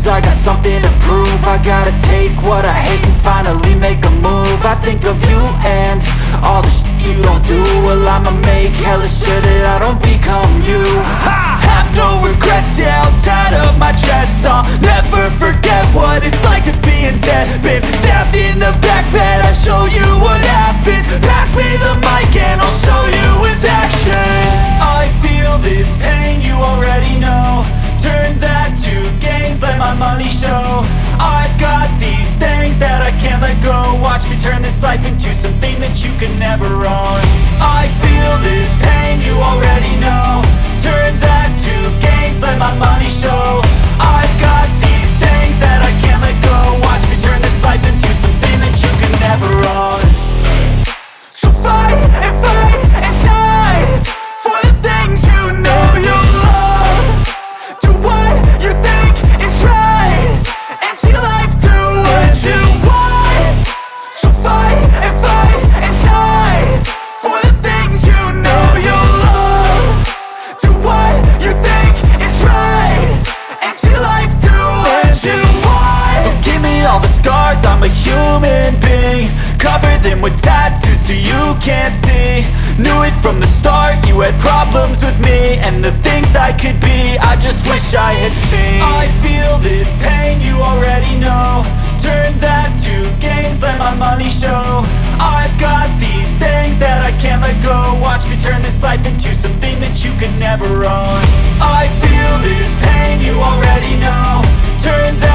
lose, I got something to prove. I gotta take what I hate and finally make a move. I think of you and all the shit you don't do. Well, I'ma make hella sure that I don't become you. I have no regrets, yeah, I'll tie up my chest. I'll never forget what it's like to be in debt. Been stabbed in the back bed, I'll show you what happens. Pass me the mic and I'll show you with action. I feel this pain, you already know. Turn that to gains, let my money show. I've got these things that I can't let go. Watch me turn this life into something that you can never own. I feel this pain, you already know. Turn that to gains, let my money show. I've got these things that I can't let go. Watch me turn this life into something that you can never own. So fight and die for the things you know you love. Do what you think is right and see life do what you want. So fight and die for the things you know you love. Do what you think is right and see life do what you want. So give me all the scars, I'm a human being. Cover them with tattoos so you can't see. Knew it from the start, you had problems with me and the things I could be, I just wish I had seen. I feel this pain, you already know. Turn that to gains, let my money show. I've got these things that I can't let go. Watch me turn this life into something that you can never own. I feel this pain, you already know. Turn that